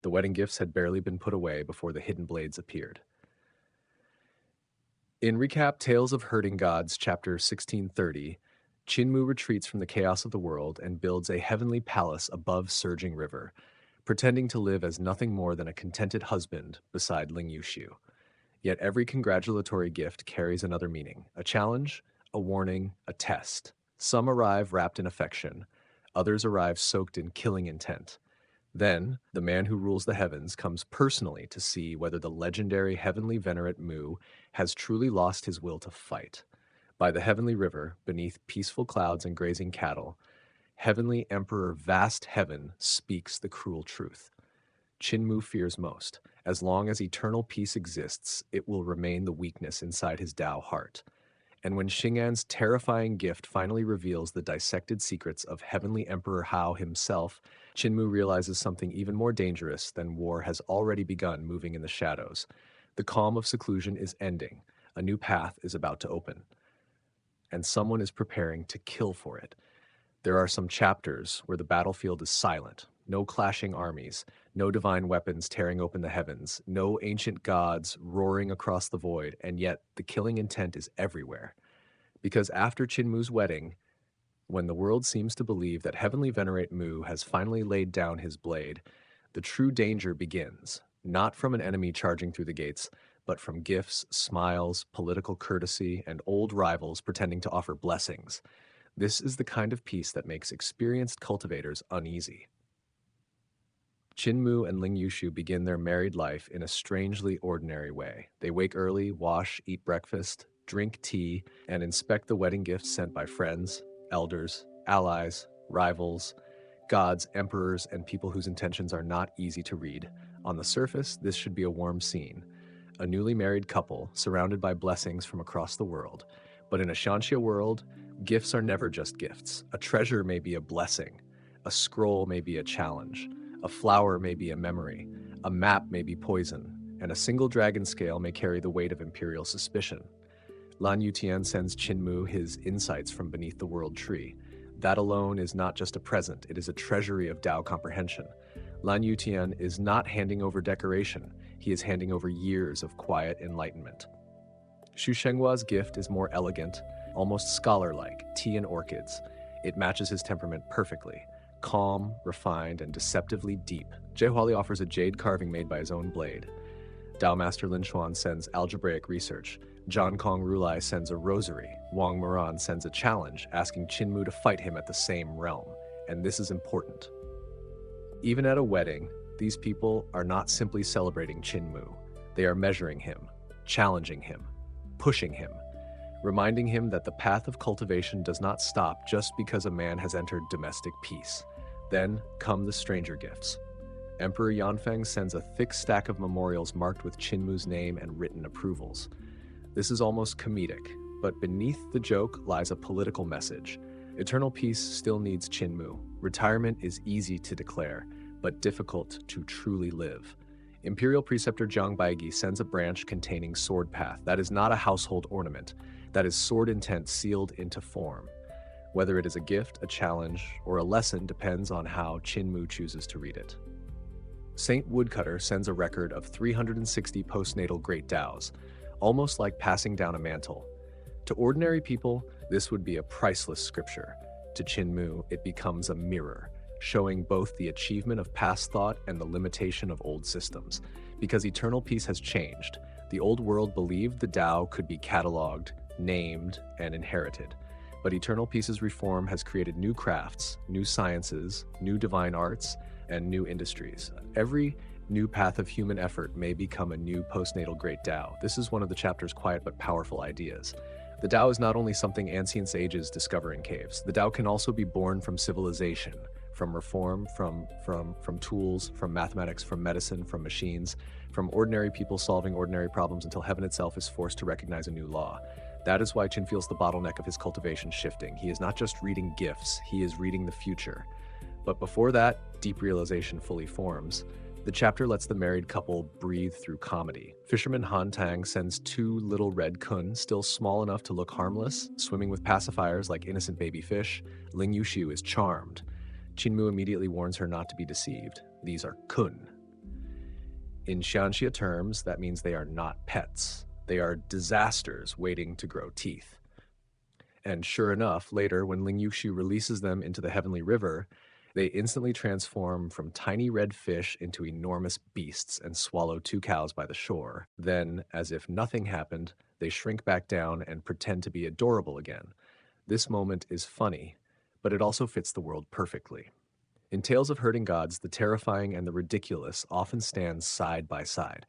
The wedding gifts had barely been put away before the hidden blades appeared. In Recap Tales of Herding Gods, chapter 1630, Qin Mu retreats from the chaos of the world and builds a heavenly palace above surging river, pretending to live as nothing more than a contented husband beside Ling Yuxiu. Yet every congratulatory gift carries another meaning, a challenge, a warning, a test. Some arrive wrapped in affection, others arrive soaked in killing intent. Then, the man who rules the heavens comes personally to see whether the legendary Heavenly Venerate Mu has truly lost his will to fight. By the heavenly river, beneath peaceful clouds and grazing cattle, Heavenly Emperor Vast Heaven speaks the cruel truth. Qin Mu fears most. As long as eternal peace exists, it will remain the weakness inside his Tao heart. And when Xing'an's terrifying gift finally reveals the dissected secrets of Heavenly Emperor Hao himself, Qin Mu realizes something even more dangerous than war has already begun moving in the shadows. The calm of seclusion is ending. A new path is about to open. And someone is preparing to kill for it. There are some chapters where the battlefield is silent. No clashing armies, no divine weapons tearing open the heavens, no ancient gods roaring across the void, and yet the killing intent is everywhere. Because after Qin Mu's wedding, when the world seems to believe that Heavenly Venerate Mu has finally laid down his blade, the true danger begins, not from an enemy charging through the gates, but from gifts, smiles, political courtesy, and old rivals pretending to offer blessings. This is the kind of peace that makes experienced cultivators uneasy. Qin Mu and Ling Yuxiu begin their married life in a strangely ordinary way. They wake early, wash, eat breakfast, drink tea, and inspect the wedding gifts sent by friends, elders, allies, rivals, gods, emperors, and people whose intentions are not easy to read. On the surface, this should be a warm scene. A newly married couple surrounded by blessings from across the world. But in a Shanxia world, gifts are never just gifts. A treasure may be a blessing. A scroll may be a challenge. A flower may be a memory. A map may be poison. And a single dragon scale may carry the weight of imperial suspicion. Lan Yutian sends Qin Mu his insights from beneath the world tree. That alone is not just a present, it is a treasury of Tao comprehension. Lan Yutian is not handing over decoration, he is handing over years of quiet enlightenment. Xu Shenghua's gift is more elegant, almost scholar-like, tea and orchids. It matches his temperament perfectly. Calm, refined, and deceptively deep. Jie Huali offers a jade carving made by his own blade. Tao Master Lin Xuan sends algebraic research. Zhang Kong Rulai sends a rosary. Wang Moran sends a challenge, asking Qin Mu to fight him at the same realm. And this is important. Even at a wedding, these people are not simply celebrating Qin Mu. They are measuring him, challenging him, pushing him, reminding him that the path of cultivation does not stop just because a man has entered domestic peace. Then come the stranger gifts. Emperor Yanfeng sends a thick stack of memorials marked with Qin Mu's name and written approvals. This is almost comedic, but beneath the joke lies a political message. Eternal peace still needs Qin Mu. Retirement is easy to declare, but difficult to truly live. Imperial Preceptor Jiang Baigi sends a branch containing sword path. That is not a household ornament. That is sword intent sealed into form. Whether it is a gift, a challenge, or a lesson depends on how Qin Mu chooses to read it. Saint Woodcutter sends a record of 360 postnatal great Taos, almost like passing down a mantle. To ordinary people, this would be a priceless scripture. To Qin Mu, it becomes a mirror, showing both the achievement of past thought and the limitation of old systems. Because eternal peace has changed, the old world believed the Tao could be cataloged, named, and inherited. But eternal peace's reform has created new crafts, new sciences, new divine arts, and new industries. Every new path of human effort may become a new postnatal great Tao. This is one of the chapter's quiet but powerful ideas. The Tao is not only something ancient sages discover in caves. The Tao can also be born from civilization, from reform, from tools, from mathematics, from medicine, from machines, from ordinary people solving ordinary problems until heaven itself is forced to recognize a new law. That is why Qin feels the bottleneck of his cultivation shifting. He is not just reading gifts, he is reading the future. But before that deep realization fully forms, the chapter lets the married couple breathe through comedy. Fisherman Han Tang sends 2 little red kun, still small enough to look harmless, swimming with pacifiers like innocent baby fish. Ling Yuxiu is charmed. Qin Mu immediately warns her not to be deceived. These are kun. In Xianxia terms, that means they are not pets. They are disasters waiting to grow teeth. And sure enough, later, when Ling Yuxiu releases them into the Heavenly River, they instantly transform from tiny red fish into enormous beasts and swallow two cows by the shore. Then, as if nothing happened, they shrink back down and pretend to be adorable again. This moment is funny, but it also fits the world perfectly. In tales of herding gods, the terrifying and the ridiculous often stand side by side.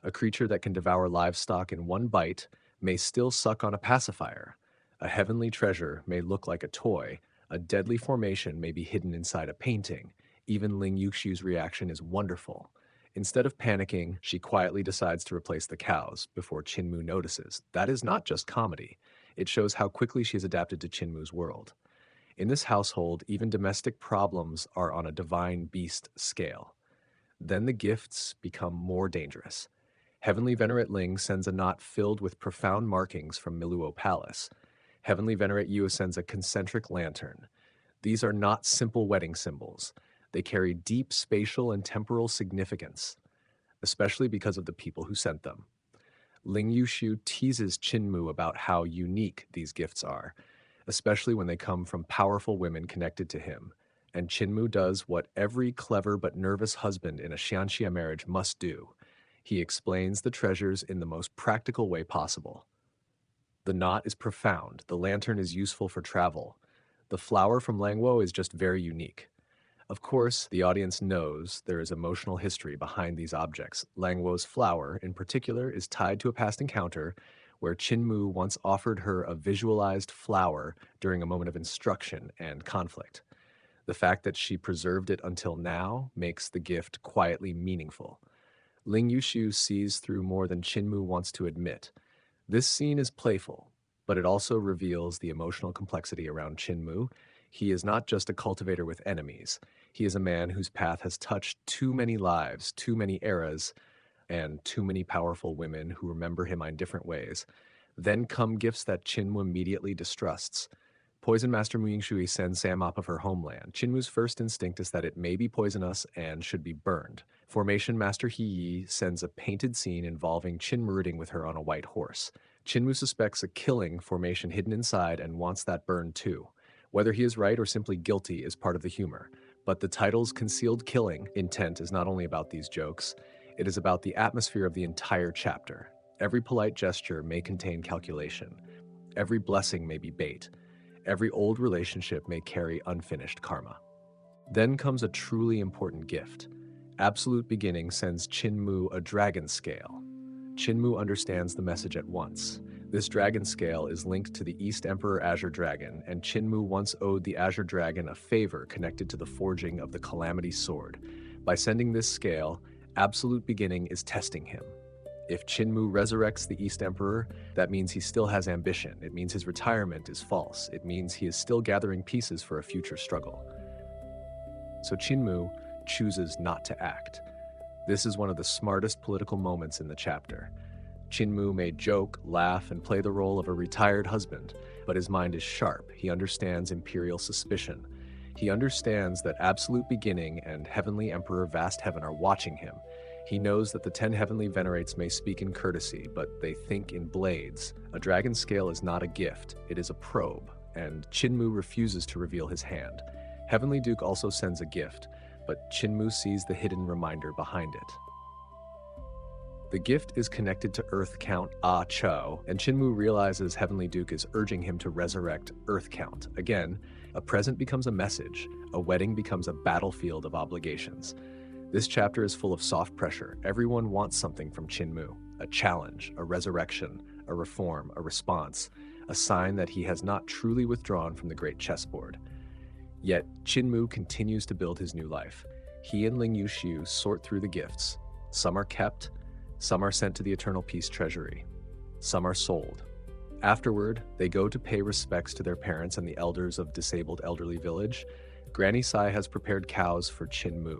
A creature that can devour livestock in one bite may still suck on a pacifier. A heavenly treasure may look like a toy. A deadly formation may be hidden inside a painting. Even Ling Yuxiu's reaction is wonderful. Instead of panicking, she quietly decides to replace the cows before Qin Mu notices. That is not just comedy. It shows how quickly she has adapted to Qin Mu's world. In this household, even domestic problems are on a divine beast scale. Then the gifts become more dangerous. Heavenly Venerate Ling sends a knot filled with profound markings from Miluo Palace. Heavenly Venerate Yu sends a concentric lantern. These are not simple wedding symbols. They carry deep spatial and temporal significance, especially because of the people who sent them. Ling Yuxiu teases Qin Mu about how unique these gifts are, especially when they come from powerful women connected to him. And Qin Mu does what every clever but nervous husband in a Xianxia marriage must do. He explains the treasures in the most practical way possible. The knot is profound. The lantern is useful for travel. The flower from Langwo is just very unique. Of course, the audience knows there is emotional history behind these objects. Langwo's flower, in particular, is tied to a past encounter where Qin Mu once offered her a visualized flower during a moment of instruction and conflict. The fact that she preserved it until now makes the gift quietly meaningful. Ling Yuxiu sees through more than Qin Mu wants to admit. This scene is playful, but it also reveals the emotional complexity around Qin Mu. He is not just a cultivator with enemies. He is a man whose path has touched too many lives, too many eras, and too many powerful women who remember him in different ways. Then come gifts that Qin Mu immediately distrusts. Poison Master Mu Yingshui sends Sam off of her homeland. Qin Mu's first instinct is that it may be poisonous and should be burned. Formation Master He Yi sends a painted scene involving Qin Mu riding with her on a white horse. Qin Mu suspects a killing formation hidden inside and wants that burned too. Whether he is right or simply guilty is part of the humor. But the title's concealed killing intent is not only about these jokes, it is about the atmosphere of the entire chapter. Every polite gesture may contain calculation. Every blessing may be bait. Every old relationship may carry unfinished karma. Then comes a truly important gift. Absolute Beginning sends Qin Mu a dragon scale. Qin Mu understands the message at once. This dragon scale is linked to the East Emperor Azure Dragon, and Qin Mu once owed the Azure Dragon a favor connected to the forging of the Calamity Sword. By sending this scale, Absolute Beginning is testing him. If Qin Mu resurrects the East Emperor, that means he still has ambition. It means his retirement is false. It means he is still gathering pieces for a future struggle. So Qin Mu chooses not to act. This is one of the smartest political moments in the chapter. Qin Mu may joke, laugh, and play the role of a retired husband, but his mind is sharp. He understands imperial suspicion. He understands that Absolute Beginning and Heavenly Emperor Vast Heaven are watching him. He knows that the 10 Heavenly Venerates may speak in courtesy, but they think in blades. A dragon scale is not a gift, it is a probe, and Qin Mu refuses to reveal his hand. Heavenly Duke also sends a gift, but Qin Mu sees the hidden reminder behind it. The gift is connected to Earth Count Ah Cho, and Qin Mu realizes Heavenly Duke is urging him to resurrect Earth Count. Again, a present becomes a message, a wedding becomes a battlefield of obligations. This chapter is full of soft pressure. Everyone wants something from Qin Mu, a challenge, a resurrection, a reform, a response, a sign that he has not truly withdrawn from the great chessboard. Yet, Qin Mu continues to build his new life. He and Ling Yuxiu sort through the gifts. Some are kept, some are sent to the Eternal Peace Treasury. Some are sold. Afterward, they go to pay respects to their parents and the elders of Disabled Elderly Village. Granny Sai has prepared cows for Qin Mu,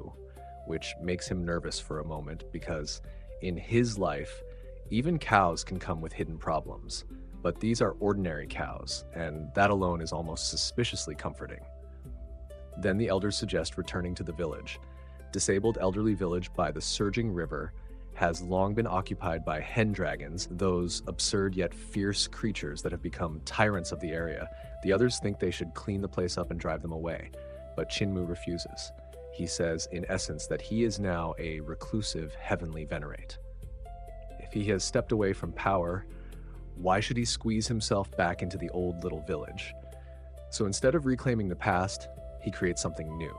which makes him nervous for a moment because in his life, even cows can come with hidden problems. But these are ordinary cows, and that alone is almost suspiciously comforting. Then the elders suggest returning to the village. Disabled Elderly Village by the surging river has long been occupied by hen dragons, those absurd yet fierce creatures that have become tyrants of the area. The others think they should clean the place up and drive them away, but Qin Mu refuses. He says, in essence, that he is now a reclusive Heavenly Venerate. If he has stepped away from power, why should he squeeze himself back into the old little village? So instead of reclaiming the past, he creates something new.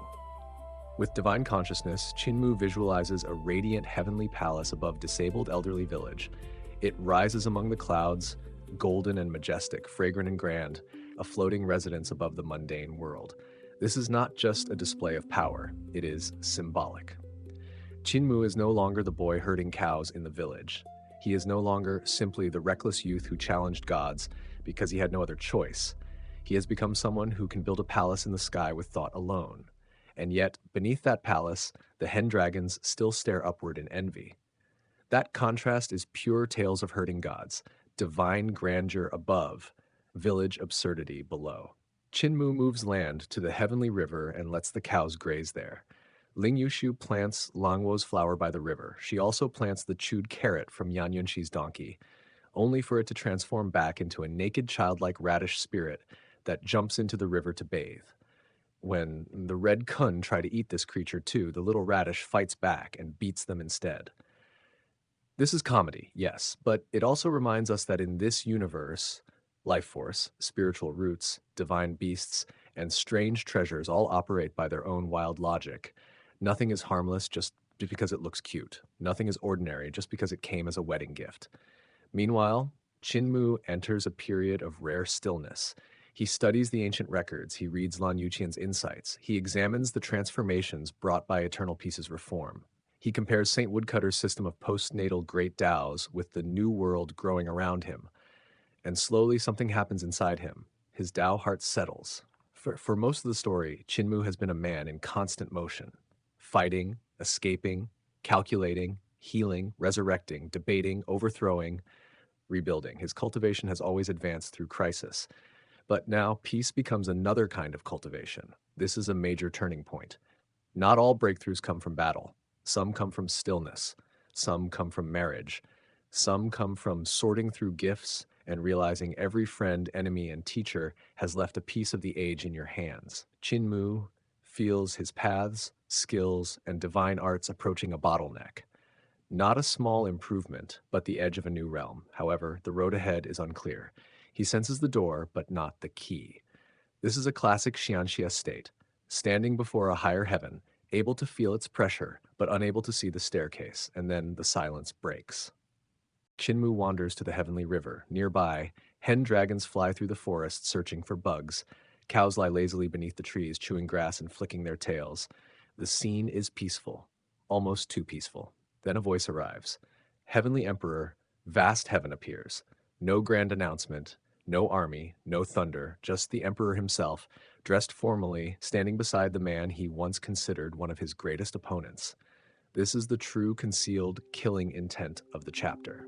With divine consciousness, Qin Mu visualizes a radiant heavenly palace above disabled elderly village. It rises among the clouds, golden and majestic, fragrant and grand, a floating residence above the mundane world. This is not just a display of power, it is symbolic. Qin Mu is no longer the boy herding cows in the village. He is no longer simply the reckless youth who challenged gods because he had no other choice. He has become someone who can build a palace in the sky with thought alone. And yet, beneath that palace, the hen dragons still stare upward in envy. That contrast is pure tales of herding gods, divine grandeur above, village absurdity below. Qin Mu moves land to the heavenly river and lets the cows graze there. Ling Yuxiu plants Langwo's flower by the river. She also plants the chewed carrot from Yan Yunshi's donkey, only for it to transform back into a naked childlike radish spirit that jumps into the river to bathe. When the red kun try to eat this creature too, the little radish fights back and beats them instead. This is comedy, yes, but it also reminds us that in this universe, life force, spiritual roots, divine beasts, and strange treasures all operate by their own wild logic. Nothing is harmless just because it looks cute. Nothing is ordinary just because it came as a wedding gift. Meanwhile, Qin Mu enters a period of rare stillness. He studies the ancient records, he reads Lan Yuqian's insights, he examines the transformations brought by Eternal Peace's reform. He compares St. Woodcutter's system of postnatal great Taos with the new world growing around him. And slowly something happens inside him. His Tao heart settles. For most of the story, Qin Mu has been a man in constant motion. Fighting, escaping, calculating, healing, resurrecting, debating, overthrowing, rebuilding. His cultivation has always advanced through crisis. But now peace becomes another kind of cultivation. This is a major turning point. Not all breakthroughs come from battle. Some come from stillness. Some come from marriage. Some come from sorting through gifts and realizing every friend, enemy, and teacher has left a piece of the age in your hands. Qin Mu feels his paths, skills, and divine arts approaching a bottleneck. Not a small improvement, but the edge of a new realm. However, the road ahead is unclear. He senses the door, but not the key. This is a classic Xianxia state, standing before a higher heaven, able to feel its pressure, but unable to see the staircase, and then the silence breaks. Qin Mu wanders to the heavenly river. Nearby, hen dragons fly through the forest searching for bugs. Cows lie lazily beneath the trees, chewing grass and flicking their tails. The scene is peaceful, almost too peaceful. Then a voice arrives. Heavenly Emperor, vast heaven appears. No grand announcement, no army, no thunder, just the Emperor himself, dressed formally, standing beside the man he once considered one of his greatest opponents. This is the true concealed, killing intent of the chapter.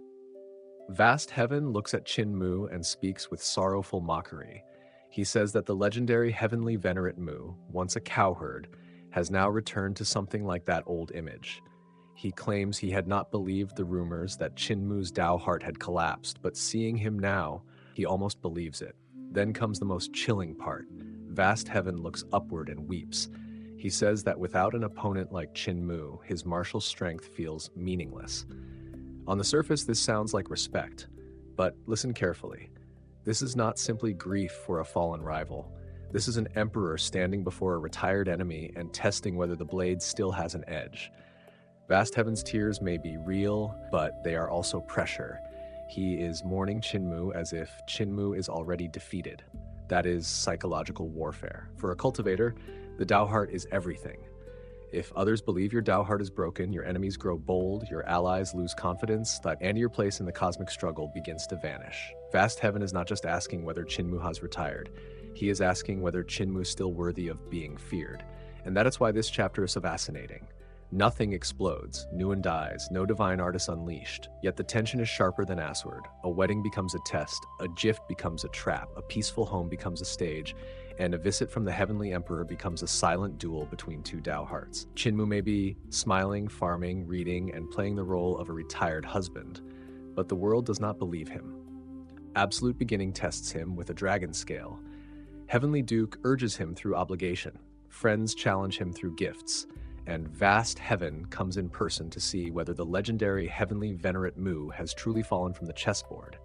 Vast Heaven looks at Qin Mu and speaks with sorrowful mockery. He says that the legendary Heavenly Venerate Mu, once a cowherd, has now returned to something like that old image. He claims he had not believed the rumors that Qin Mu's Tao heart had collapsed, but seeing him now, he almost believes it. Then comes the most chilling part. Vast Heaven looks upward and weeps. He says that without an opponent like Qin Mu, his martial strength feels meaningless. On the surface, this sounds like respect, but listen carefully. This is not simply grief for a fallen rival. This is an emperor standing before a retired enemy and testing whether the blade still has an edge. Vast Heaven's tears may be real, but they are also pressure. He is mourning Qin Mu as if Qin Mu is already defeated. That is psychological warfare. For a cultivator, the Tao heart is everything. If others believe your Tao heart is broken, your enemies grow bold, your allies lose confidence, and your place in the cosmic struggle begins to vanish. Vast Heaven is not just asking whether Qin Mu has retired. He is asking whether Qin Mu is still worthy of being feared. And that is why this chapter is so fascinating. Nothing explodes, Nguyen dies, no divine art is unleashed, yet the tension is sharper than Asword. A wedding becomes a test, a gift becomes a trap, a peaceful home becomes a stage, and a visit from the Heavenly Emperor becomes a silent duel between two Tao hearts. Qin Mu may be smiling, farming, reading, and playing the role of a retired husband, but the world does not believe him. Absolute Beginning tests him with a dragon scale. Heavenly Duke urges him through obligation. Friends challenge him through gifts. And vast heaven comes in person to see whether the legendary Heavenly Venerate Mu has truly fallen from the chessboard.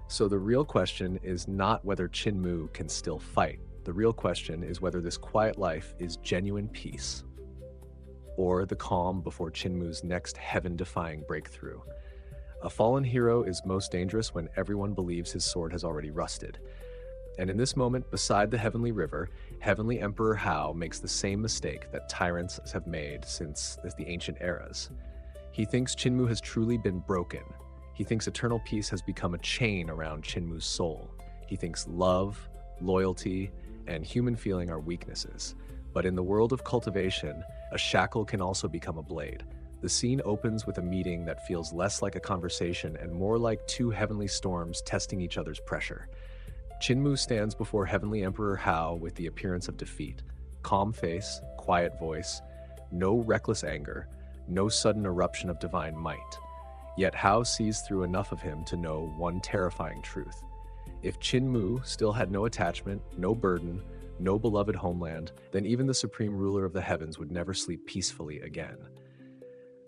So the real question is not whether Qin Mu can still fight. The real question is whether this quiet life is genuine peace, or the calm before Qin Mu's next heaven-defying breakthrough. A fallen hero is most dangerous when everyone believes his sword has already rusted. And in this moment, beside the Heavenly River, Heavenly Emperor Hao makes the same mistake that tyrants have made since the ancient eras. He thinks Qin Mu has truly been broken. He thinks eternal peace has become a chain around Qin Mu's soul. He thinks love, loyalty, and human feeling are weaknesses. But in the world of cultivation, a shackle can also become a blade. The scene opens with a meeting that feels less like a conversation and more like two heavenly storms testing each other's pressure. Qin Mu stands before Heavenly Emperor Hao with the appearance of defeat. Calm face, quiet voice, no reckless anger, no sudden eruption of divine might. Yet Hao sees through enough of him to know one terrifying truth. If Qin Mu still had no attachment, no burden, no beloved homeland, then even the supreme ruler of the heavens would never sleep peacefully again.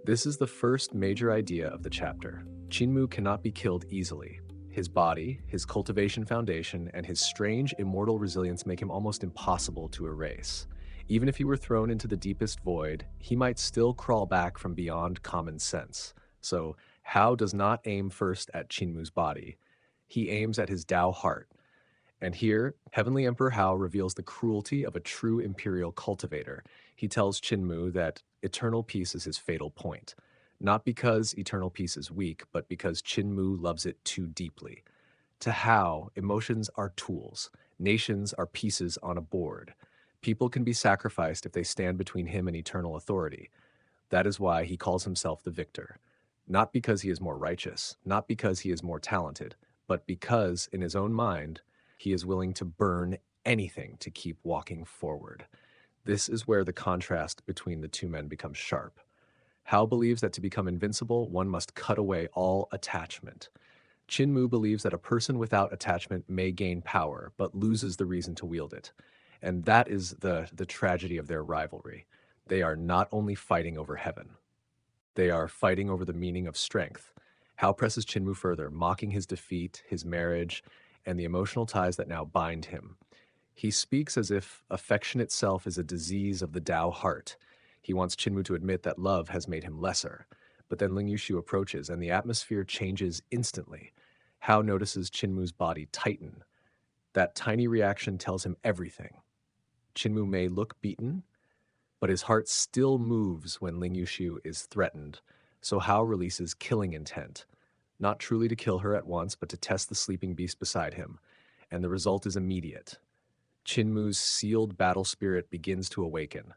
This is the first major idea of the chapter. Qin Mu cannot be killed easily. His body, his cultivation foundation, and his strange immortal resilience make him almost impossible to erase. Even if he were thrown into the deepest void, he might still crawl back from beyond common sense. So Hao does not aim first at Qin Mu's body. He aims at his Tao heart. And here, Heavenly Emperor Hao reveals the cruelty of a true imperial cultivator. He tells Qin Mu that eternal peace is his fatal point. Not because eternal peace is weak, but because Qin Mu loves it too deeply. To Hao, emotions are tools. Nations are pieces on a board. People can be sacrificed if they stand between him and eternal authority. That is why he calls himself the victor. Not because he is more righteous, not because he is more talented, but because, in his own mind, he is willing to burn anything to keep walking forward. This is where the contrast between the two men becomes sharp. Hao believes that to become invincible, one must cut away all attachment. Qin Mu believes that a person without attachment may gain power, but loses the reason to wield it. And that is the tragedy of their rivalry. They are not only fighting over heaven, they are fighting over the meaning of strength. Hao presses Qin Mu further, mocking his defeat, his marriage, and the emotional ties that now bind him. He speaks as if affection itself is a disease of the Tao heart. He wants Qin Mu to admit that love has made him lesser. But then Ling Yuxiu approaches, and the atmosphere changes instantly. Hao notices Qin Mu's body tighten. That tiny reaction tells him everything. Qin Mu may look beaten, but his heart still moves when Ling Yuxiu is threatened, so Hao releases killing intent. Not truly to kill her at once, but to test the sleeping beast beside him. And the result is immediate. Qin Mu's sealed battle spirit begins to awaken.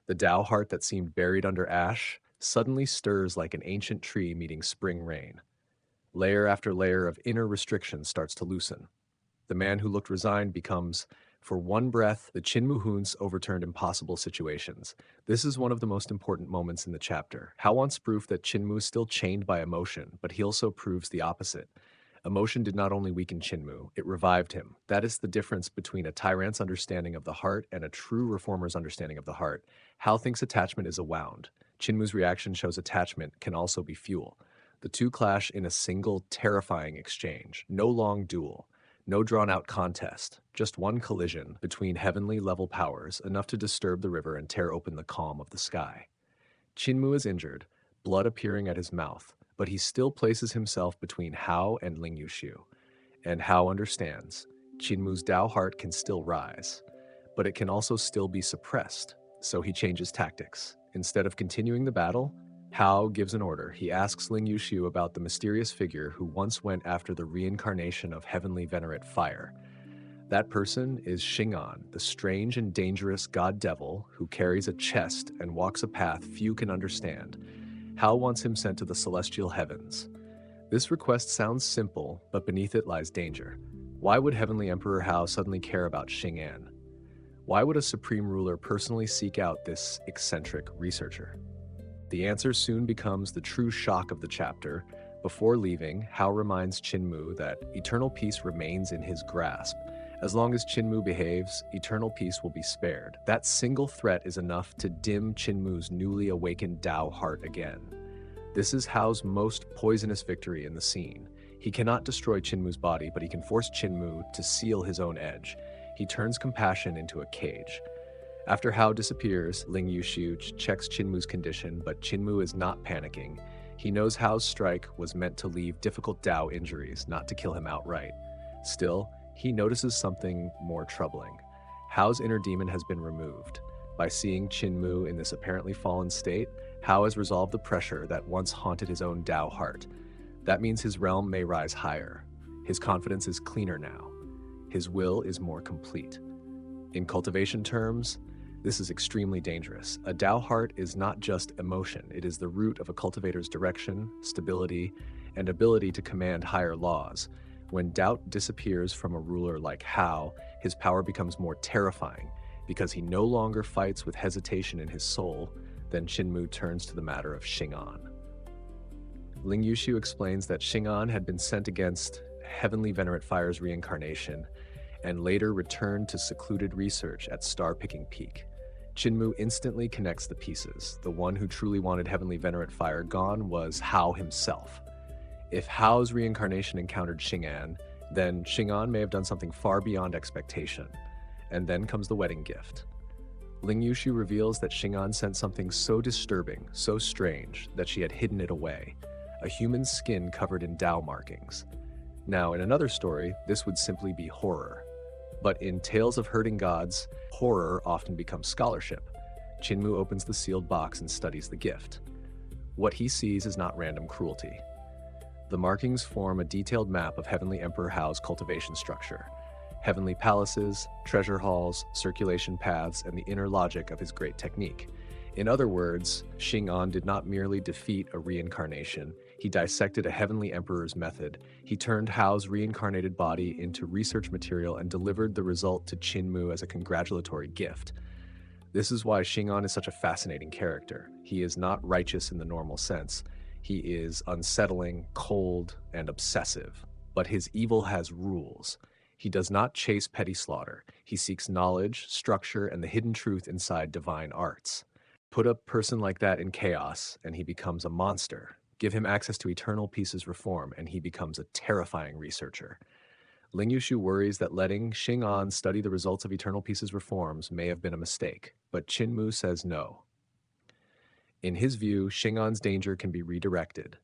The Tao heart that seemed buried under ash suddenly stirs like an ancient tree meeting spring rain. Layer after layer of inner restriction starts to loosen. The man who looked resigned becomes, for one breath, the Qin Mu Hun's overturned impossible situations. This is one of the most important moments in the chapter. Hao wants proof that Qin Mu is still chained by emotion, but he also proves the opposite. Emotion did not only weaken Qin Mu, it revived him. That is the difference between a tyrant's understanding of the heart and a true reformer's understanding of the heart. Hao thinks attachment is a wound. Qin Mu's reaction shows attachment can also be fuel. The two clash in a single, terrifying exchange. No long duel. No drawn-out contest, just one collision between heavenly-level powers, enough to disturb the river and tear open the calm of the sky. Qin Mu is injured, blood appearing at his mouth, but he still places himself between Hao and Ling Yuxiu. And Hao understands, Qin Mu's Tao heart can still rise, but it can also still be suppressed, so he changes tactics. Instead of continuing the battle, Hao gives an order. He asks Ling Yuxiu about the mysterious figure who once went after the reincarnation of Heavenly Venerate Fire. That person is Xing'an, the strange and dangerous god-devil who carries a chest and walks a path few can understand. Hao wants him sent to the celestial heavens. This request sounds simple, but beneath it lies danger. Why would Heavenly Emperor Hao suddenly care about Xing'an? Why would a supreme ruler personally seek out this eccentric researcher? The answer soon becomes the true shock of the chapter. Before leaving, Hao reminds Qin Mu that eternal peace remains in his grasp. As long as Qin Mu behaves, eternal peace will be spared. That single threat is enough to dim Qin Mu's newly awakened Tao heart again. This is Hao's most poisonous victory in the scene. He cannot destroy Qin Mu's body, but he can force Qin Mu to seal his own edge. He turns compassion into a cage. After Hao disappears, Ling Yuxiu checks Qin Mu's condition, but Qin Mu is not panicking. He knows Hao's strike was meant to leave difficult Tao injuries, not to kill him outright. Still, he notices something more troubling. Hao's inner demon has been removed. By seeing Qin Mu in this apparently fallen state, Hao has resolved the pressure that once haunted his own Tao heart. That means his realm may rise higher. His confidence is cleaner now. His will is more complete. In cultivation terms, this is extremely dangerous. A Tao heart is not just emotion, it is the root of a cultivator's direction, stability, and ability to command higher laws. When doubt disappears from a ruler like Hao, his power becomes more terrifying. Because he no longer fights with hesitation in his soul, then Qin Mu turns to the matter of Xing'an. Ling Yuxiu explains that Xing'an had been sent against Heavenly Venerate Fire's reincarnation and later returned to secluded research at Star-Picking Peak. Qin Mu instantly connects the pieces. The one who truly wanted Heavenly Venerate Fire gone was Hao himself. If Hao's reincarnation encountered Xing'an, then Xing'an may have done something far beyond expectation. And then comes the wedding gift. Ling Yuxiu reveals that Xing'an sent something so disturbing, so strange, that she had hidden it away. A human skin covered in Tao markings. Now, in another story, this would simply be horror. But in Tales of Herding Gods, horror often becomes scholarship. Qin Mu opens the sealed box and studies the gift. What he sees is not random cruelty. The markings form a detailed map of Heavenly Emperor Hao's cultivation structure. Heavenly palaces, treasure halls, circulation paths, and the inner logic of his great technique. In other words, Xing'an did not merely defeat a reincarnation, he dissected a heavenly emperor's method. He turned Hao's reincarnated body into research material and delivered the result to Qin Mu as a congratulatory gift. This is why Xing'an is such a fascinating character. He is not righteous in the normal sense. He is unsettling, cold, and obsessive. But his evil has rules. He does not chase petty slaughter. He seeks knowledge, structure, and the hidden truth inside divine arts. Put a person like that in chaos, and he becomes a monster. Give him access to eternal peace's reform, and he becomes a terrifying researcher. Ling Yuxiu worries that letting Xing'an study the results of eternal peace's reforms may have been a mistake, but Qin Mu says no. In his view, Xing'an's danger can be redirected.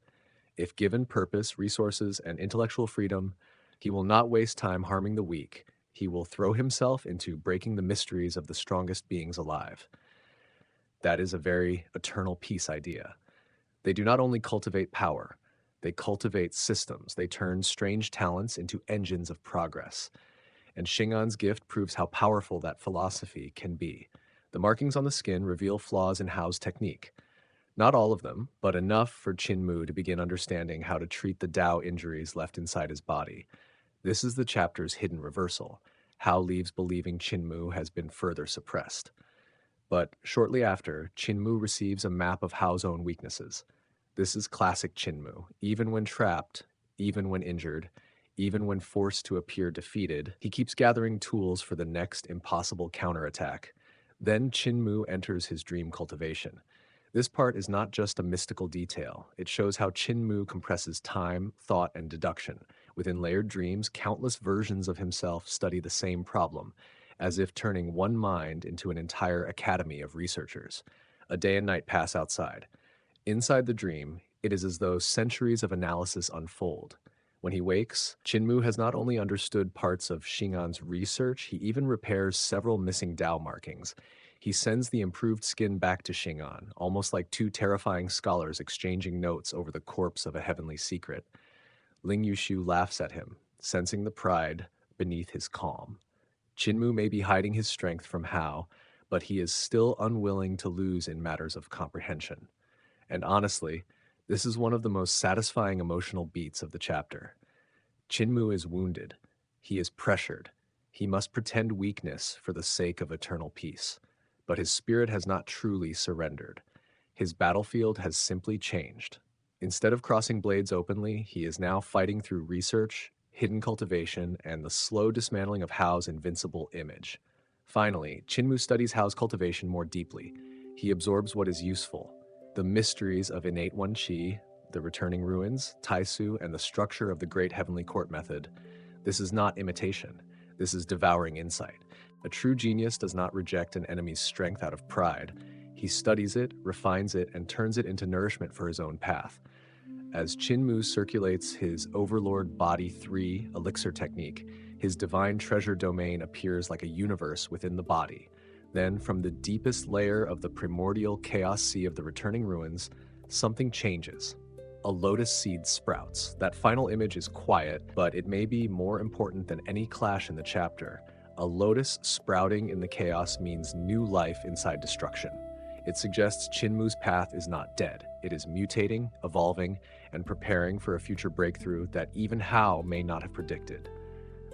If given purpose, resources, and intellectual freedom, he will not waste time harming the weak. He will throw himself into breaking the mysteries of the strongest beings alive. That is a very eternal peace idea. They do not only cultivate power, they cultivate systems. They turn strange talents into engines of progress. And Xing'an's gift proves how powerful that philosophy can be. The markings on the skin reveal flaws in Hao's technique. Not all of them, but enough for Qin Mu to begin understanding how to treat the Tao injuries left inside his body. This is the chapter's hidden reversal. Hao leaves believing Qin Mu has been further suppressed. But shortly after, Qin Mu receives a map of Hao's own weaknesses. This is classic Qin Mu. Even when trapped, even when injured, even when forced to appear defeated, he keeps gathering tools for the next impossible counterattack. Then Qin Mu enters his dream cultivation. This part is not just a mystical detail. It shows how Qin Mu compresses time, thought, and deduction. Within layered dreams, countless versions of himself study the same problem, as if turning one mind into an entire academy of researchers. A day and night pass outside. Inside the dream, it is as though centuries of analysis unfold. When he wakes, Qin Mu has not only understood parts of Xing'an's research, he even repairs several missing Tao markings. He sends the improved skin back to Xing'an, almost like two terrifying scholars exchanging notes over the corpse of a heavenly secret. Ling Yuxiu laughs at him, sensing the pride beneath his calm. Qin Mu may be hiding his strength from Hao, but he is still unwilling to lose in matters of comprehension. And honestly, this is one of the most satisfying emotional beats of the chapter. Qin Mu is wounded. He is pressured. He must pretend weakness for the sake of eternal peace. But his spirit has not truly surrendered. His battlefield has simply changed. Instead of crossing blades openly, he is now fighting through research, hidden cultivation, and the slow dismantling of Hao's invincible image. Finally, Qin Mu studies Hao's cultivation more deeply. He absorbs what is useful, the mysteries of innate One Qi, the returning ruins, Taisu, and the structure of the Great Heavenly Court method. This is not imitation. This is devouring insight. A true genius does not reject an enemy's strength out of pride. He studies it, refines it, and turns it into nourishment for his own path. As Qin Mu circulates his Overlord Body 3 elixir technique, his divine treasure domain appears like a universe within the body. Then, from the deepest layer of the primordial chaos sea of the returning ruins, something changes. A lotus seed sprouts. That final image is quiet, but it may be more important than any clash in the chapter. A lotus sprouting in the chaos means new life inside destruction. It suggests Qin Mu's path is not dead. It is mutating, evolving, and preparing for a future breakthrough that even Hao may not have predicted.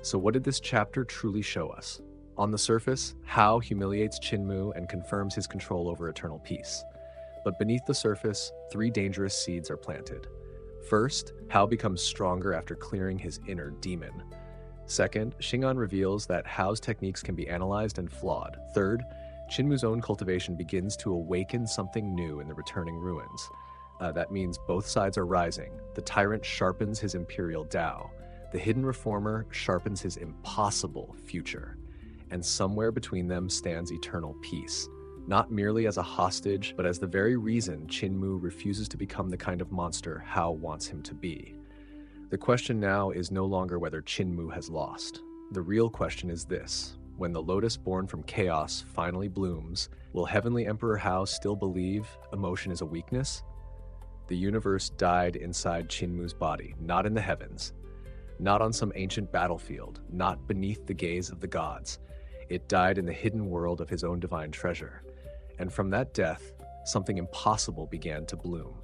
So what did this chapter truly show us? On the surface, Hao humiliates Qin Mu and confirms his control over eternal peace. But beneath the surface, 3 dangerous seeds are planted. First, Hao becomes stronger after clearing his inner demon. Second, Xing'an reveals that Hao's techniques can be analyzed and flawed. Third, Qin Mu's own cultivation begins to awaken something new in the returning ruins. That means both sides are rising. The tyrant sharpens his imperial Tao. The hidden reformer sharpens his impossible future. And somewhere between them stands eternal peace. Not merely as a hostage, but as the very reason Qin Mu refuses to become the kind of monster Hao wants him to be. The question now is no longer whether Qin Mu has lost. The real question is this: when the lotus born from chaos finally blooms, will Heavenly Emperor Hao still believe emotion is a weakness? The universe died inside Qin Mu's body, not in the heavens, not on some ancient battlefield, not beneath the gaze of the gods. It died in the hidden world of his own divine treasure. And from that death, something impossible began to bloom.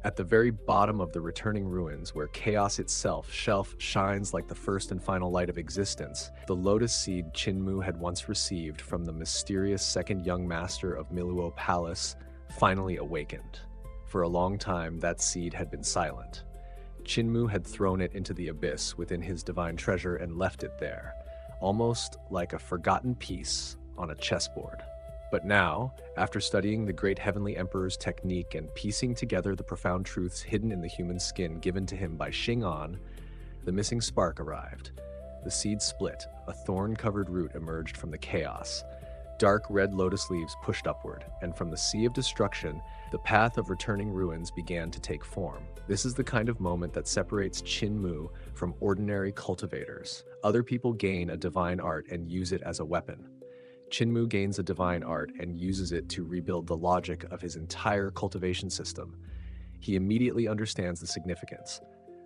At the very bottom of the returning ruins, where chaos itself shines like the first and final light of existence, the lotus seed Qin Mu had once received from the mysterious second young master of Miluo Palace finally awakened. For a long time, that seed had been silent. Qin Mu had thrown it into the abyss within his divine treasure and left it there, almost like a forgotten piece on a chessboard. But now, after studying the great Heavenly Emperor's technique and piecing together the profound truths hidden in the human skin given to him by Xing'an, the missing spark arrived. The seed split, a thorn-covered root emerged from the chaos. Dark red lotus leaves pushed upward, and from the sea of destruction, the path of returning ruins began to take form. This is the kind of moment that separates Qin Mu from ordinary cultivators. Other people gain a divine art and use it as a weapon. Qin Mu gains a divine art and uses it to rebuild the logic of his entire cultivation system. He immediately understands the significance.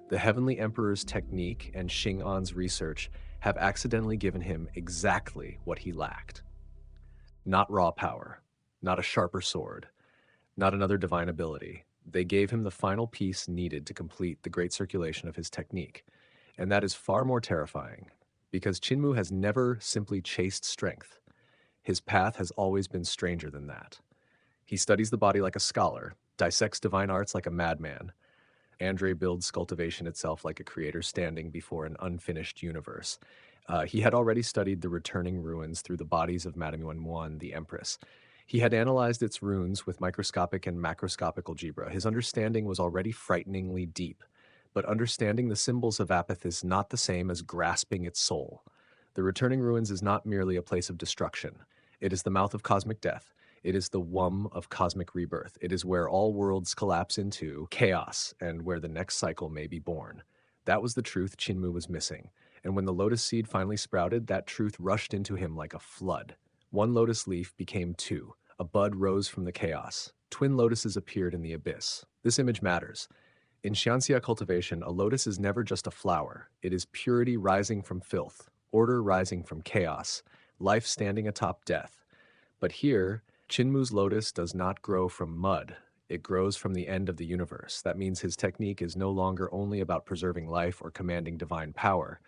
The Heavenly Emperor's technique and Xing'an's research have accidentally given him exactly what he lacked. Not raw power, not a sharper sword, not another divine ability. They gave him the final piece needed to complete the great circulation of his technique. And that is far more terrifying, because Qin Mu has never simply chased strength. His path has always been stranger than that. He studies the body like a scholar, dissects divine arts like a madman. Andre builds cultivation itself like a creator standing before an unfinished universe. He had already studied the returning ruins through the bodies of Madame Yuan, the Empress. He had analyzed its runes with microscopic and macroscopic algebra. His understanding was already frighteningly deep. But understanding the symbols of Apith is not the same as grasping its soul. The returning ruins is not merely a place of destruction. It is the mouth of cosmic death. It is the womb of cosmic rebirth. It is where all worlds collapse into chaos and where the next cycle may be born. That was the truth Qin Mu was missing. And when the lotus seed finally sprouted, that truth rushed into him like a flood. One lotus leaf became 2. A bud rose from the chaos. Twin lotuses appeared in the abyss. This image matters. In Xianxia cultivation, a lotus is never just a flower. It is purity rising from filth, order rising from chaos, life standing atop death. But here, Qin Mu's lotus does not grow from mud. It grows from the end of the universe. That means his technique is no longer only about preserving life or commanding divine power.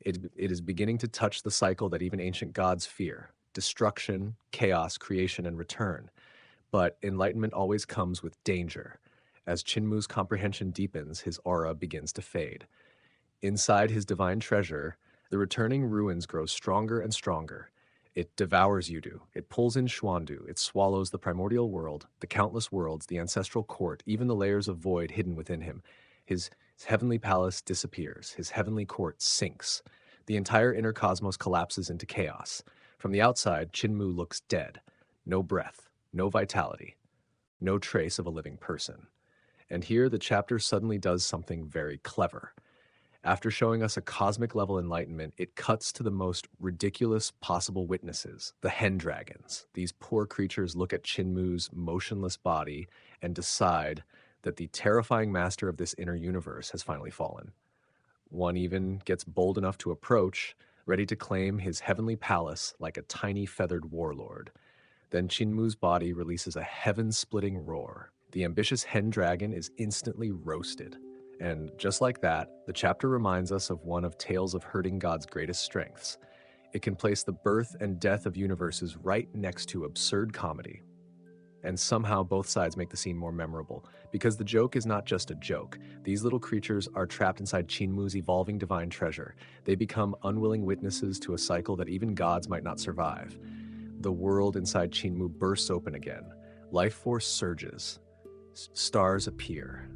It is beginning to touch the cycle that even ancient gods fear: destruction, chaos, creation, and return. But enlightenment always comes with danger. As Qin Mu's comprehension deepens, his aura begins to fade. Inside his divine treasure, the returning ruins grow stronger and stronger. It devours Yudu. It pulls in Xuandu. It swallows the primordial world, the countless worlds, the ancestral court, even the layers of void hidden within him. His heavenly palace disappears. His heavenly court sinks. The entire inner cosmos collapses into chaos. From the outside, Qin Mu looks dead. No breath, no vitality, no trace of a living person. And here the chapter suddenly does something very clever. After showing us a cosmic level enlightenment, it cuts to the most ridiculous possible witnesses, the hen dragons. These poor creatures look at Qin Mu's motionless body and decide that the terrifying master of this inner universe has finally fallen. One even gets bold enough to approach, ready to claim his heavenly palace like a tiny feathered warlord. Then Qin Mu's body releases a heaven-splitting roar. The ambitious hen dragon is instantly roasted. And just like that, the chapter reminds us of one of Tales of Herding God's greatest strengths. It can place the birth and death of universes right next to absurd comedy. And somehow both sides make the scene more memorable, because the joke is not just a joke. These little creatures are trapped inside Qin Mu's evolving divine treasure. They become unwilling witnesses to a cycle that even gods might not survive. The world inside Qin Mu bursts open again. Life force surges. Stars appear.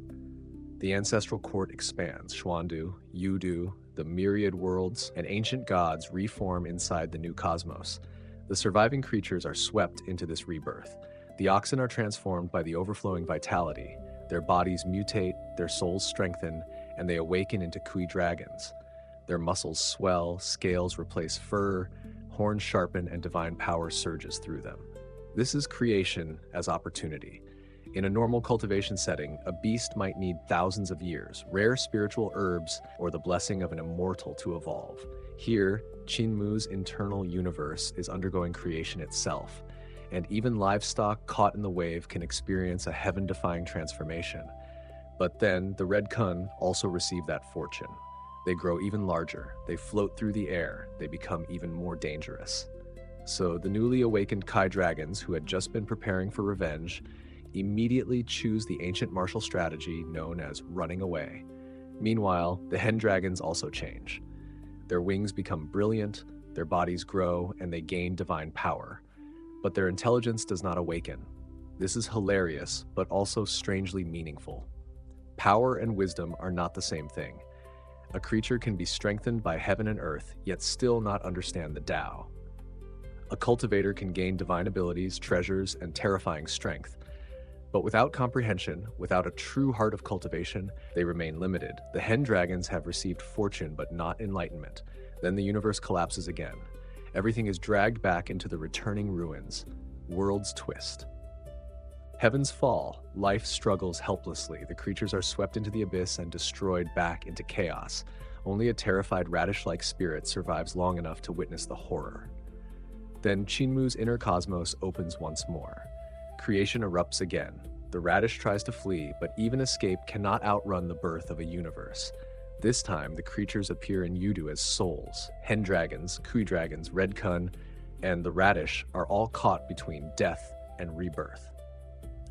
The ancestral court expands. Xuandu, Yudu, the myriad worlds, and ancient gods reform inside the new cosmos. The surviving creatures are swept into this rebirth. The oxen are transformed by the overflowing vitality. Their bodies mutate, their souls strengthen, and they awaken into Kui dragons. Their muscles swell, scales replace fur, horns sharpen, and divine power surges through them. This is creation as opportunity. In a normal cultivation setting, a beast might need thousands of years, rare spiritual herbs, or the blessing of an immortal to evolve. Here, Qin Mu's internal universe is undergoing creation itself, and even livestock caught in the wave can experience a heaven-defying transformation. But then, the Red Kun also receive that fortune. They grow even larger, they float through the air, they become even more dangerous. So the newly awakened Kai dragons, who had just been preparing for revenge, immediately choose the ancient martial strategy known as running away. Meanwhile, the hen dragons also change. Their wings become brilliant, their bodies grow, and they gain divine power. But their intelligence does not awaken. This is hilarious, but also strangely meaningful. Power and wisdom are not the same thing. A creature can be strengthened by heaven and earth, yet still not understand the Tao. A cultivator can gain divine abilities, treasures, and terrifying strength. But without comprehension, without a true heart of cultivation, they remain limited. The hen dragons have received fortune but not enlightenment. Then the universe collapses again. Everything is dragged back into the returning ruins. Worlds twist. Heavens fall. Life struggles helplessly. The creatures are swept into the abyss and destroyed back into chaos. Only a terrified radish-like spirit survives long enough to witness the horror. Then Qin Mu's inner cosmos opens once more. Creation erupts again. The radish tries to flee, but even escape cannot outrun the birth of a universe. This time, the creatures appear in Yudu as souls. Hen dragons, Kui dragons, Red Kun, and the radish are all caught between death and rebirth.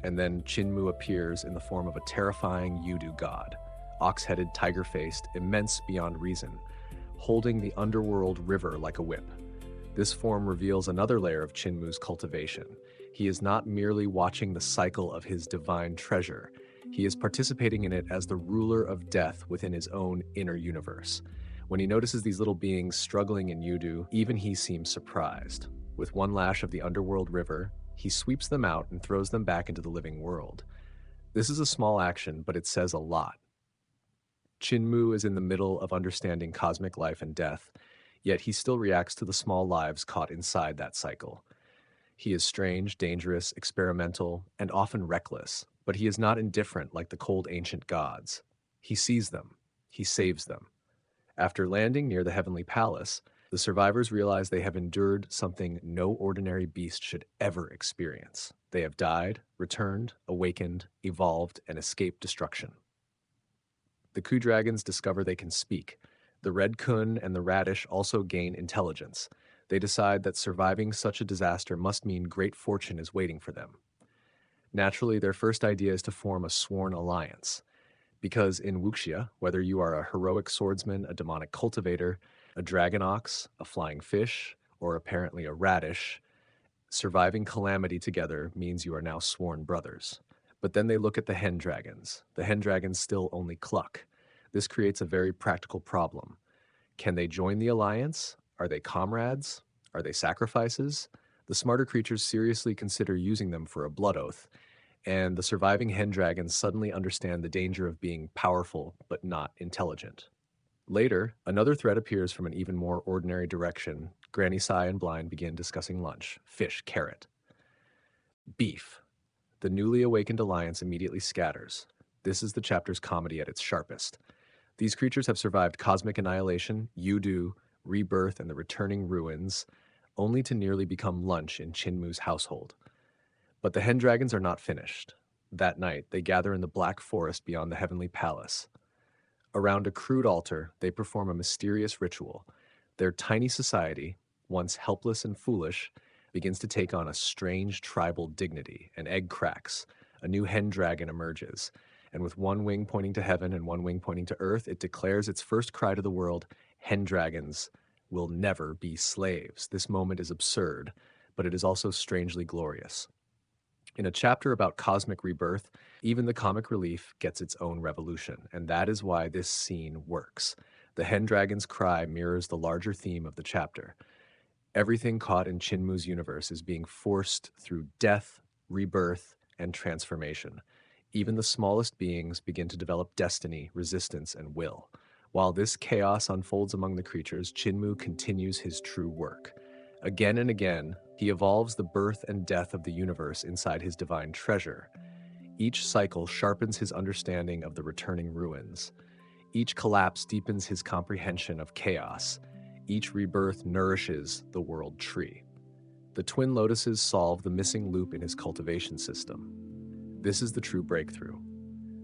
And then Qin Mu appears in the form of a terrifying Yudu god, ox-headed, tiger-faced, immense beyond reason, holding the underworld river like a whip. This form reveals another layer of Qin Mu's cultivation. He is not merely watching the cycle of his divine treasure. He is participating in it as the ruler of death within his own inner universe. When he notices these little beings struggling in Yudu, even he seems surprised. With one lash of the underworld river, he sweeps them out and throws them back into the living world. This is a small action, but it says a lot. Qin Mu is in the middle of understanding cosmic life and death, yet he still reacts to the small lives caught inside that cycle. He is strange, dangerous, experimental, and often reckless, but he is not indifferent like the cold ancient gods. He sees them. He saves them. After landing near the Heavenly Palace, the survivors realize they have endured something no ordinary beast should ever experience. They have died, returned, awakened, evolved, and escaped destruction. The Ku dragons discover they can speak. The red kun and the radish also gain intelligence. They decide that surviving such a disaster must mean great fortune is waiting for them. Naturally, their first idea is to form a sworn alliance. Because in wuxia, whether you are a heroic swordsman, a demonic cultivator, a dragon ox, a flying fish, or apparently a radish, surviving calamity together means you are now sworn brothers. But then they look at the hen dragons. The hen dragons still only cluck. This creates a very practical problem. Can they join the alliance? Are they comrades? Are they sacrifices? The smarter creatures seriously consider using them for a blood oath, and the surviving hen dragons suddenly understand the danger of being powerful but not intelligent. Later, another threat appears from an even more ordinary direction. Granny Sai and Blind begin discussing lunch. Fish, carrot. Beef. The newly awakened alliance immediately scatters. This is the chapter's comedy at its sharpest. These creatures have survived cosmic annihilation, Yudu, rebirth, and the returning ruins, only to nearly become lunch in Qin Mu's household. But the hen dragons are not finished. That night, they gather in the black forest beyond the Heavenly Palace. Around a crude altar, they perform a mysterious ritual. Their tiny society, once helpless and foolish, begins to take on a strange tribal dignity. An egg cracks. A new hen dragon emerges. And with one wing pointing to heaven and one wing pointing to earth, it declares its first cry to the world: hen dragons will never be slaves. This moment is absurd, but it is also strangely glorious. In a chapter about cosmic rebirth, even the comic relief gets its own revolution, and that is why this scene works. The hen dragon's cry mirrors the larger theme of the chapter. Everything caught in Qin Mu's universe is being forced through death, rebirth, and transformation. Even the smallest beings begin to develop destiny, resistance, and will. While this chaos unfolds among the creatures, Qin Mu continues his true work. Again and again, he evolves the birth and death of the universe inside his divine treasure. Each cycle sharpens his understanding of the returning ruins. Each collapse deepens his comprehension of chaos. Each rebirth nourishes the world tree. The twin lotuses solve the missing loop in his cultivation system. This is the true breakthrough.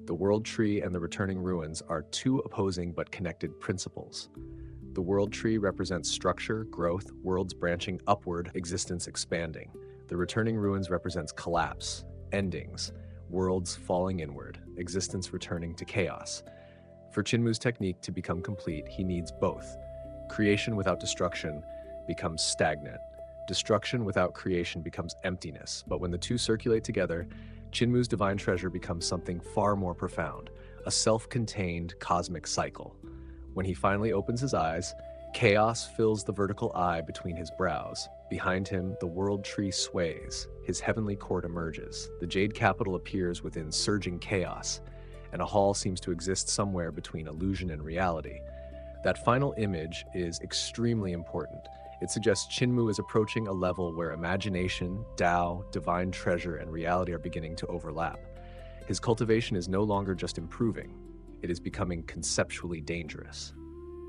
The world tree and the returning ruins are two opposing but connected principles. The world tree represents structure, growth, worlds branching upward, existence expanding. The returning ruins represents collapse, endings, worlds falling inward, existence returning to chaos. For Qin Mu's technique to become complete, he needs both. Creation without destruction becomes stagnant. Destruction without creation becomes emptiness. But when the two circulate together, Qin Mu's divine treasure becomes something far more profound, a self-contained cosmic cycle. When he finally opens his eyes, chaos fills the vertical eye between his brows. Behind him, the world tree sways. His heavenly court emerges. The jade capital appears within surging chaos, and a hall seems to exist somewhere between illusion and reality. That final image is extremely important. It suggests Qin Mu is approaching a level where imagination, Tao, divine treasure, and reality are beginning to overlap. His cultivation is no longer just improving. It is becoming conceptually dangerous.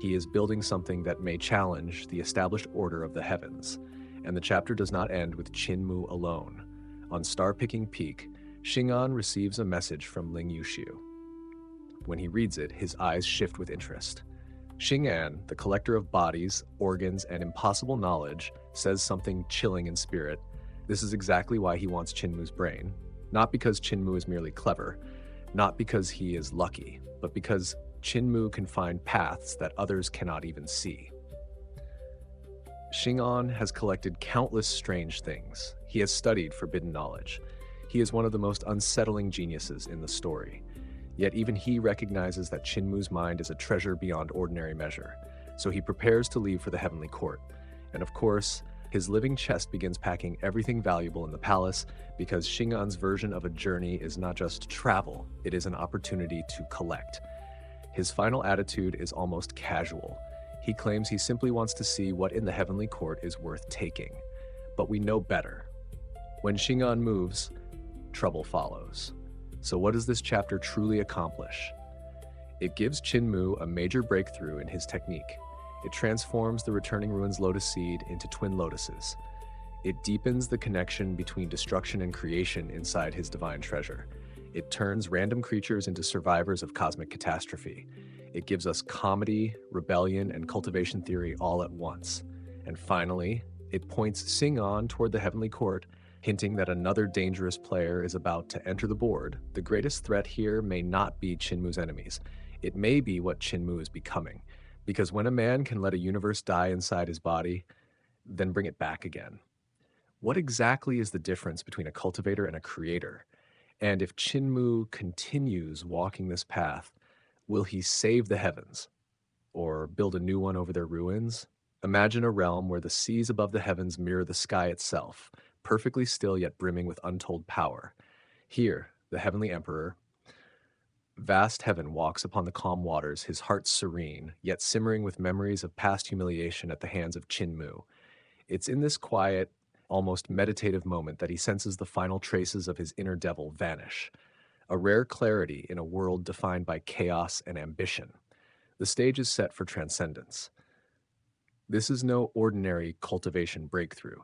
He is building something that may challenge the established order of the heavens. And the chapter does not end with Qin Mu alone. On Star-Picking Peak, Xing'an receives a message from Ling Yuxiu. When he reads it, his eyes shift with interest. Xing'an, the collector of bodies, organs, and impossible knowledge, says something chilling in spirit. This is exactly why he wants Qin Mu's brain. Not because Qin Mu is merely clever, not because he is lucky, but because Qin Mu can find paths that others cannot even see. Xing'an has collected countless strange things. He has studied forbidden knowledge. He is one of the most unsettling geniuses in the story. Yet even he recognizes that Qin Mu's mind is a treasure beyond ordinary measure. So he prepares to leave for the Heavenly Court. And of course, his living chest begins packing everything valuable in the palace, because Xing'an's version of a journey is not just travel, it is an opportunity to collect. His final attitude is almost casual. He claims he simply wants to see what in the Heavenly Court is worth taking. But we know better. When Xing'an moves, trouble follows. So what does this chapter truly accomplish? It gives Qin Mu a major breakthrough in his technique. It transforms the returning ruins lotus seed into twin lotuses. It deepens the connection between destruction and creation inside his divine treasure. It turns random creatures into survivors of cosmic catastrophe. It gives us comedy, rebellion, and cultivation theory all at once. And finally, it points Sing on toward the Heavenly Court, hinting that another dangerous player is about to enter the board. The greatest threat here may not be Qin Mu's enemies. It may be what Qin Mu is becoming. Because when a man can let a universe die inside his body, then bring it back again. What exactly is the difference between a cultivator and a creator? And if Qin Mu continues walking this path, will he save the heavens or build a new one over their ruins? Imagine a realm where the seas above the heavens mirror the sky itself, perfectly still yet brimming with untold power. Here, the Heavenly Emperor, vast heaven, walks upon the calm waters, his heart serene, yet simmering with memories of past humiliation at the hands of Qin Mu. It's in this quiet, almost meditative moment that he senses the final traces of his inner devil vanish, a rare clarity in a world defined by chaos and ambition. The stage is set for transcendence. This is no ordinary cultivation breakthrough.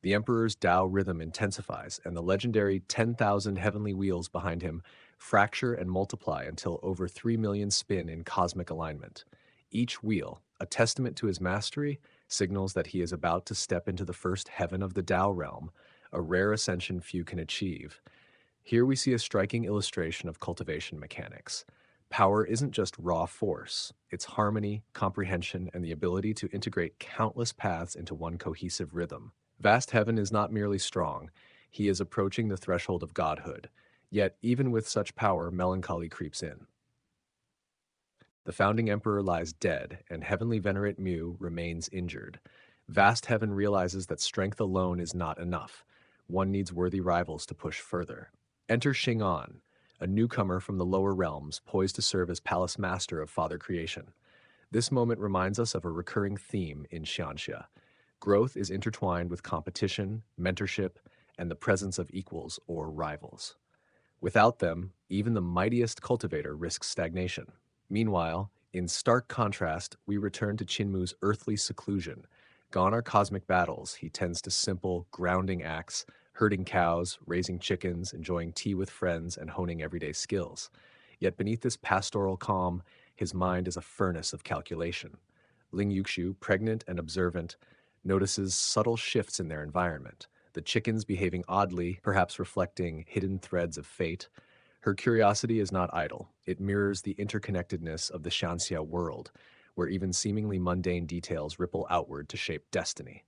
The Emperor's Tao rhythm intensifies, and the legendary 10,000 heavenly wheels behind him fracture and multiply until over 3 million spin in cosmic alignment. Each wheel, a testament to his mastery, signals that he is about to step into the first heaven of the Tao realm, a rare ascension few can achieve. Here we see a striking illustration of cultivation mechanics. Power isn't just raw force, it's harmony, comprehension, and the ability to integrate countless paths into one cohesive rhythm. Vast Heaven is not merely strong, he is approaching the threshold of godhood. Yet, even with such power, melancholy creeps in. The founding emperor lies dead, and Heavenly Venerate Mu remains injured. Vast Heaven realizes that strength alone is not enough. One needs worthy rivals to push further. Enter Xing An, a newcomer from the lower realms, poised to serve as palace master of Father Creation. This moment reminds us of a recurring theme in Xianxia. Growth is intertwined with competition, mentorship, and the presence of equals or rivals. Without them, even the mightiest cultivator risks stagnation. Meanwhile, in stark contrast, we return to Qin Mu's earthly seclusion. Gone are cosmic battles, he tends to simple, grounding acts, herding cows, raising chickens, enjoying tea with friends, and honing everyday skills. Yet beneath this pastoral calm, his mind is a furnace of calculation. Ling Yuxiu, pregnant and observant, notices subtle shifts in their environment. The chickens behaving oddly, perhaps reflecting hidden threads of fate. Her curiosity is not idle. It mirrors the interconnectedness of the Xianxia world, where even seemingly mundane details ripple outward to shape destiny.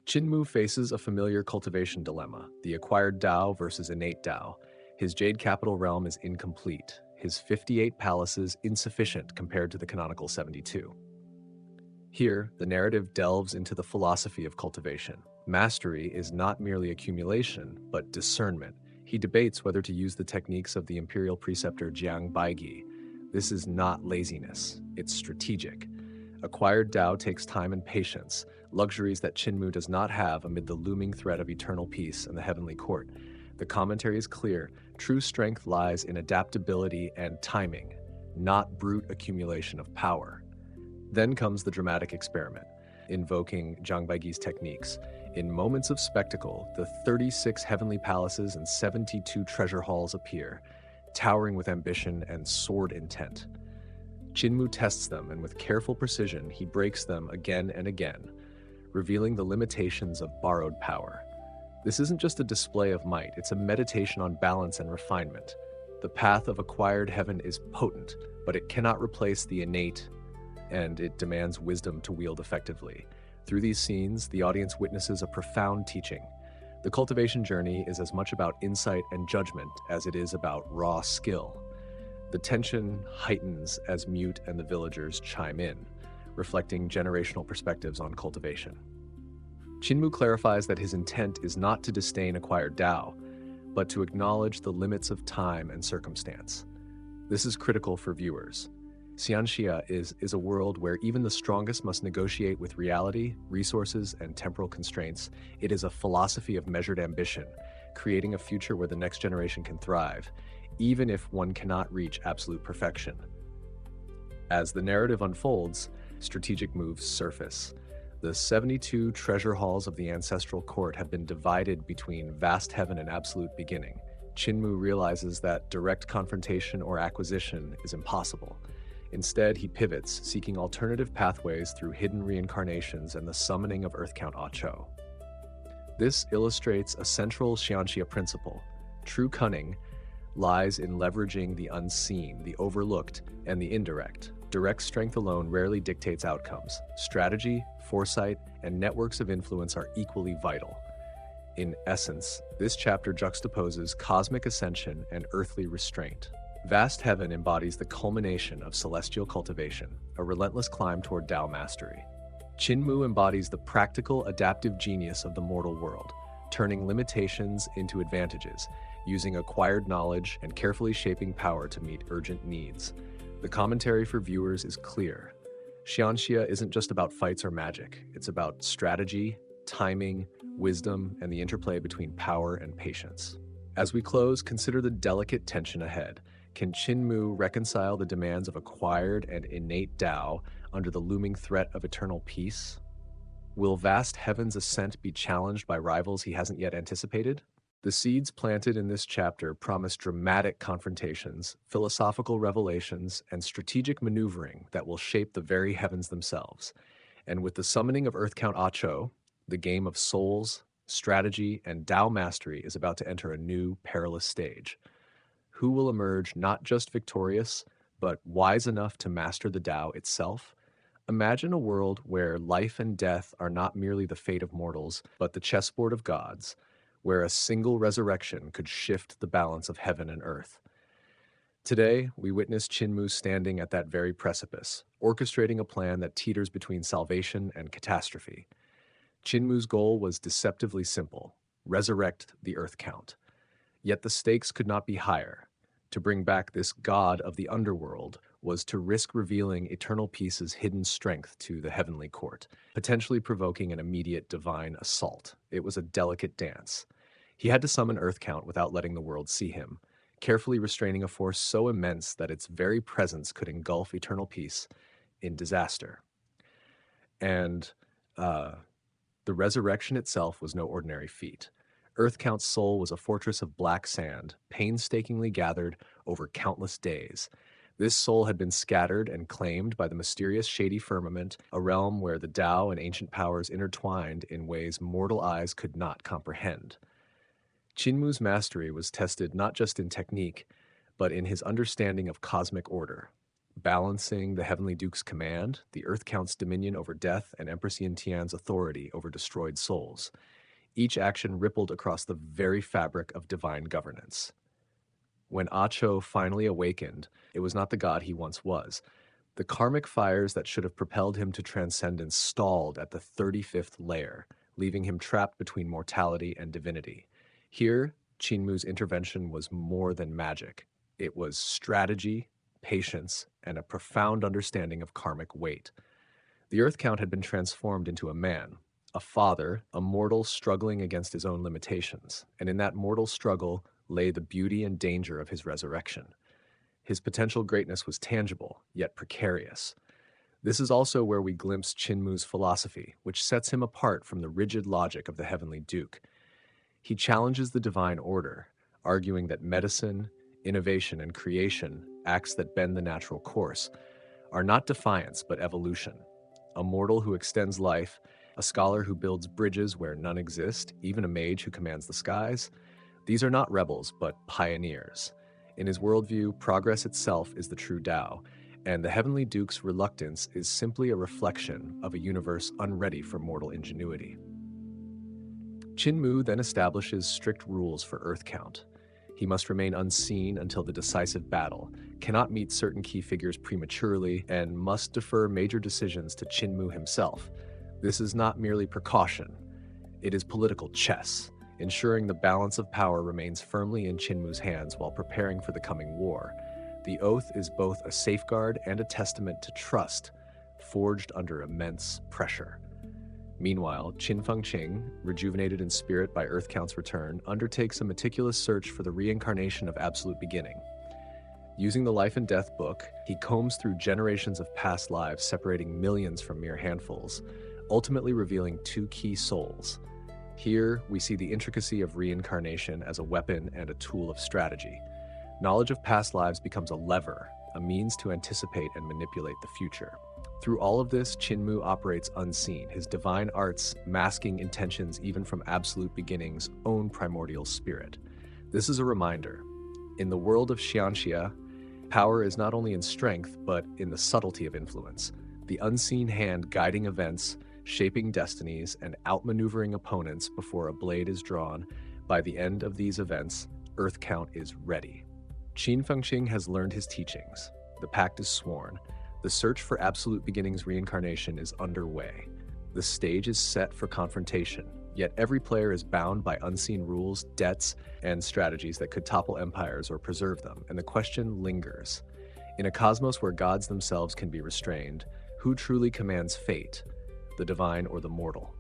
Qin Mu faces a familiar cultivation dilemma, the acquired Tao versus innate Tao. His Jade Capital realm is incomplete, his 58 palaces insufficient compared to the canonical 72. Here, the narrative delves into the philosophy of cultivation. Mastery is not merely accumulation, but discernment. He debates whether to use the techniques of the imperial preceptor Jiang Baigi. This is not laziness, it's strategic. Acquired Tao takes time and patience, luxuries that Qin Mu does not have amid the looming threat of eternal peace and the heavenly court. The commentary is clear. True strength lies in adaptability and timing, not brute accumulation of power. Then comes the dramatic experiment, invoking Jiang Baigi's techniques. In moments of spectacle, the 36 heavenly palaces and 72 treasure halls appear, towering with ambition and sword intent. Qin Mu tests them, and with careful precision, he breaks them again and again, revealing the limitations of borrowed power. This isn't just a display of might, it's a meditation on balance and refinement. The path of acquired heaven is potent, but it cannot replace the innate, and it demands wisdom to wield effectively. Through these scenes, the audience witnesses a profound teaching. The cultivation journey is as much about insight and judgment as it is about raw skill. The tension heightens as Mute and the villagers chime in, reflecting generational perspectives on cultivation. Qin Mu clarifies that his intent is not to disdain acquired Tao, but to acknowledge the limits of time and circumstance. This is critical for viewers. Xianxia is a world where even the strongest must negotiate with reality, resources, and temporal constraints. It is a philosophy of measured ambition, creating a future where the next generation can thrive, even if one cannot reach absolute perfection. As the narrative unfolds, strategic moves surface. The 72 treasure halls of the ancestral court have been divided between vast heaven and absolute beginning. Qin Mu realizes that direct confrontation or acquisition is impossible. Instead, he pivots, seeking alternative pathways through hidden reincarnations and the summoning of Earth Count Ah Cho. This illustrates a central Xianxia principle. True cunning lies in leveraging the unseen, the overlooked, and the indirect. Direct strength alone rarely dictates outcomes. Strategy, foresight, and networks of influence are equally vital. In essence, this chapter juxtaposes cosmic ascension and earthly restraint. Vast heaven embodies the culmination of celestial cultivation, a relentless climb toward Tao mastery. Qin Mu embodies the practical, adaptive genius of the mortal world, turning limitations into advantages, using acquired knowledge and carefully shaping power to meet urgent needs. The commentary for viewers is clear. Xianxia isn't just about fights or magic. It's about strategy, timing, wisdom, and the interplay between power and patience. As we close, consider the delicate tension ahead. Can Qin Mu reconcile the demands of acquired and innate Tao under the looming threat of eternal peace? Will vast heaven's ascent be challenged by rivals he hasn't yet anticipated? The seeds planted in this chapter promise dramatic confrontations, philosophical revelations, and strategic maneuvering that will shape the very heavens themselves. And with the summoning of Earth Count Ah Cho, the game of souls, strategy, and Tao mastery is about to enter a new, perilous stage. Who will emerge not just victorious, but wise enough to master the Tao itself? Imagine a world where life and death are not merely the fate of mortals, but the chessboard of gods, where a single resurrection could shift the balance of heaven and earth. Today, we witness Qin Mu standing at that very precipice, orchestrating a plan that teeters between salvation and catastrophe. Qin Mu's goal was deceptively simple: resurrect the Earth Count. Yet the stakes could not be higher. To bring back this god of the underworld was to risk revealing Eternal Peace's hidden strength to the heavenly court, potentially provoking an immediate divine assault. It was a delicate dance. He had to summon Earth Count without letting the world see him, carefully restraining a force so immense that its very presence could engulf Eternal Peace in disaster. And the resurrection itself was no ordinary feat. Earth Count's soul was a fortress of black sand, painstakingly gathered over countless days. This soul had been scattered and claimed by the mysterious shady firmament, a realm where the Tao and ancient powers intertwined in ways mortal eyes could not comprehend. Qin Mu's mastery was tested not just in technique, but in his understanding of cosmic order, balancing the Heavenly Duke's command, the Earth Count's dominion over death, and Empress Yin Tian's authority over destroyed souls. Each action rippled across the very fabric of divine governance. When Ah Cho finally awakened, it was not the god he once was. The karmic fires that should have propelled him to transcendence stalled at the 35th layer, leaving him trapped between mortality and divinity. Here, Qin Mu's intervention was more than magic. It was strategy, patience, and a profound understanding of karmic weight. The Earth Count had been transformed into a man, a father, a mortal struggling against his own limitations, and in that mortal struggle lay the beauty and danger of his resurrection. His potential greatness was tangible, yet precarious. This is also where we glimpse Qin Mu's philosophy, which sets him apart from the rigid logic of the Heavenly Duke. He challenges the divine order, arguing that medicine, innovation, and creation, acts that bend the natural course, are not defiance but evolution. A mortal who extends life, a scholar who builds bridges where none exist, even a mage who commands the skies. These are not rebels, but pioneers. In his worldview, progress itself is the true Tao, and the Heavenly Duke's reluctance is simply a reflection of a universe unready for mortal ingenuity. Qin Mu then establishes strict rules for Earth Count. He must remain unseen until the decisive battle, cannot meet certain key figures prematurely, and must defer major decisions to Qin Mu himself. This is not merely precaution. It is political chess, ensuring the balance of power remains firmly in Qin Mu's hands while preparing for the coming war. The oath is both a safeguard and a testament to trust, forged under immense pressure. Meanwhile, Qin Fengqing, rejuvenated in spirit by Earth Count's return, undertakes a meticulous search for the reincarnation of Absolute Beginning. Using the Life and Death book, he combs through generations of past lives, separating millions from mere handfuls, ultimately revealing two key souls: Here, we see the intricacy of reincarnation as a weapon and a tool of strategy. Knowledge of past lives becomes a lever, a means to anticipate and manipulate the future. Through all of this, Qin Mu operates unseen, his divine arts masking intentions even from absolute beginning's own primordial spirit. This is a reminder. In the world of Xianxia, power is not only in strength, but in the subtlety of influence. The unseen hand guiding events, shaping destinies, and outmaneuvering opponents before a blade is drawn. By the end of these events, Earth Count is ready. Qin Fengqing has learned his teachings. The pact is sworn. The search for absolute beginning's reincarnation is underway. The stage is set for confrontation, yet every player is bound by unseen rules, debts, and strategies that could topple empires or preserve them, and the question lingers. In a cosmos where gods themselves can be restrained, who truly commands fate, the divine or the mortal?